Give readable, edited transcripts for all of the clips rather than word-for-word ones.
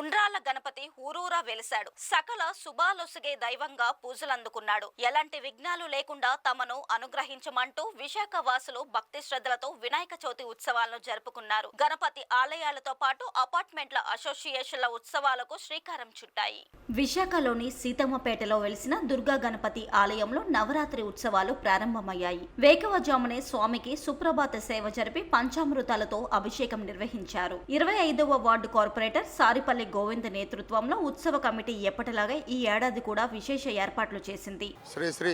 ఉండ్రాళ్ల గణపతి ఊరూరా వెలిశాడు. సకల శుభాలొసగే దైవంగా పూజలందుకున్నాడు. ఎలాంటి విఘ్నాలు లేకుండా తమను అనుగ్రహించమంటూ విశాఖ వాసులు భక్తి శ్రద్ధలతో వినాయక చవితి ఉత్సవాలను జరుపుకున్నారు. గణపతి ఆలయాలతో పాటు అపార్ట్మెంట్ల అసోసియేషన్ల ఉత్సవాలకు శ్రీకారం చుట్టాయి. విశాఖలోని సీతమ్మపేటలో వెలిసిన దుర్గా గణపతి ఆలయంలో నవరాత్రి ఉత్సవాలు ప్రారంభమయ్యాయి. వేకువజామునే స్వామికి సుప్రభాత సేవ జరిపి పంచామృతాలతో అభిషేకం నిర్వహించారు. 25వ వార్డు కార్పొరేటర్ సారిపల్లి గోవింద్ నేతృత్వంలో ఉత్సవ కమిటీ ఎప్పటిలాగే ఈ ఏడాది కూడా విశేష ఏర్పాట్లు చేసింది. శ్రీ శ్రీ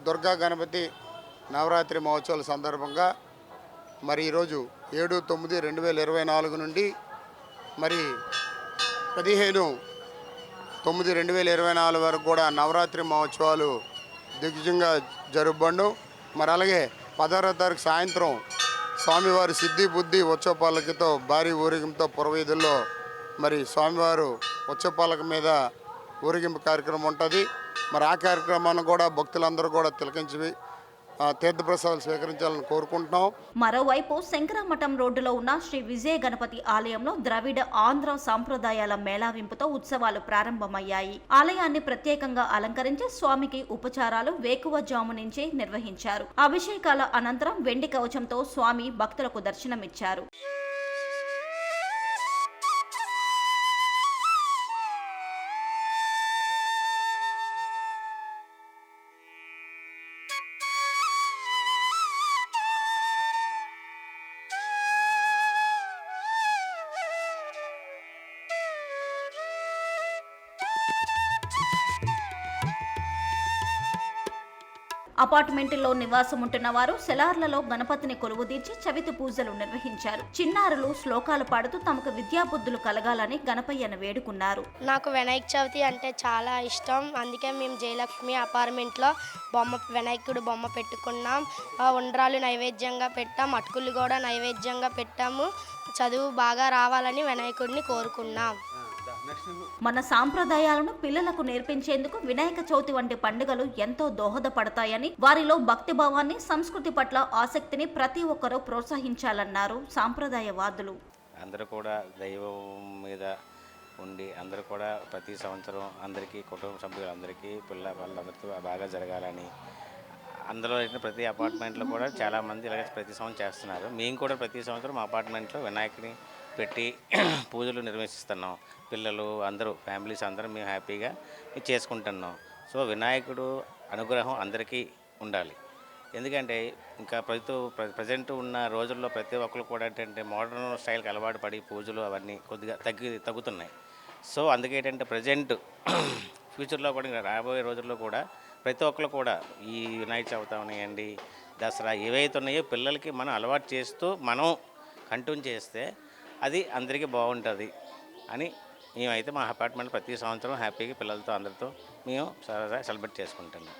దుర్గా గణపతి నవరాత్రి మహోత్సవాల సందర్భంగా మరి ఈరోజు 7/9/2024 నుండి మరి 15/9/2024 వరకు కూడా నవరాత్రి మహోత్సవాలు దిగ్విజయంగా జరుపబడను. మరి అలాగే 16వ తారీఖు సాయంత్రం స్వామివారి సిద్ధి బుద్ధి ఉత్సవ పల్లకితో భారీ ఊరేగింపుతో పురవీధుల్లో మరి స్వామివారు ఉత్సవ పల్లక మీద ఊరేగింపు కార్యక్రమం ఉంటుంది. మరి ఆ కార్యక్రమాన్ని కూడా భక్తులందరూ కూడా తిలకించి తీర్థప్రసాదాలు స్వీకరించాలని కోరుకుంటున్నాం. మరోవైపు శంకరమఠం రోడ్డులో ఉన్న శ్రీ విజయ గణపతి ఆలయంలో ద్రవిడ ఆంధ్ర సాంప్రదాయాల మేళావింపుతో ఉత్సవాలు ప్రారంభమయ్యాయి. ఆలయాన్ని ప్రత్యేకంగా అలంకరించి స్వామికి ఉపచారాలు వేకువజాము నుంచే నిర్వహించారు. అభిషేకాల అనంతరం వెండి కవచంతో స్వామి భక్తులకు దర్శనమిచ్చారు. అపార్ట్మెంట్లో నివాసం ఉంటున్న వారు సెలార్లలో గణపతిని కొలువుదీర్చి చవితి పూజలు నిర్వహించారు. చిన్నారులు శ్లోకాలు పాడుతూ తమకు విద్యాబుద్ధులు కలగాలని గణపయ్యను వేడుకున్నారు. నాకు వినాయక చవితి అంటే చాలా ఇష్టం. అందుకే మేము జయలక్ష్మి అపార్ట్మెంట్లో వినాయకుడు బొమ్మ పెట్టుకున్నాం. ఉండ్రాలు నైవేద్యంగా పెట్టాం, అటుకులు కూడా నైవేద్యంగా పెట్టాము. చదువు బాగా రావాలని వినాయకుడిని కోరుకున్నాం. మన సాంప్రదాయాలను పిల్లలకు నేర్పించేందుకు వినాయక చవితి వంటి పండుగలు ఎంతో దోహదపడతాయని, వారిలో భక్తి భావాన్ని, సంస్కృతి పట్ల ఆసక్తిని ప్రతి ఒక్కరూ ప్రోత్సహించాలన్నారు సాంప్రదాయవాదులు. అందరూ కూడా దైవం మీద ఉండి అందరూ కూడా ప్రతి సంవత్సరం అందరికీ కుటుంబ సభ్యులందరికీ వాళ్ళందరితో బాగా జరగాలని అందులో ప్రతి అపార్ట్మెంట్లో కూడా చాలామంది ఇలాగే ప్రతి సంవత్సరం చేస్తున్నారు. మేము కూడా ప్రతి సంవత్సరం మా అపార్ట్మెంట్లో వినాయకుని పెట్టి పూజలు నిర్వహిస్తున్నాం. పిల్లలు అందరూ ఫ్యామిలీస్ అందరూ మేము హ్యాపీగా చేసుకుంటున్నాం. సో వినాయకుడు అనుగ్రహం అందరికీ ఉండాలి. ఎందుకంటే ఇంకా ప్రజెంట్ ఉన్న రోజుల్లో ప్రతి ఒక్కరు కూడా ఏంటంటే మోడర్న్ స్టైల్కి అలవాటు పడి పూజలు అవన్నీ కొద్దిగా తగ్గుతున్నాయి. సో అందుకే ఏంటంటే ప్రజెంట్ ఫ్యూచర్లో కూడా రాబోయే రోజుల్లో కూడా ప్రతి ఒక్కరు కూడా ఈ వినాయక చవితి అవనివ్వండి, దసరా ఏవైతే ఉన్నాయో పిల్లలకి మనం అలవాటు చేస్తూ మనం కంటిన్యూ చేస్తే అది అందరికీ బాగుంటుంది అని మేమైతే మా అపార్ట్మెంట్ ప్రతి సంవత్సరం హ్యాపీగా పిల్లలతో అందరితో మేము సెలబ్రేట్ చేసుకుంటున్నాం.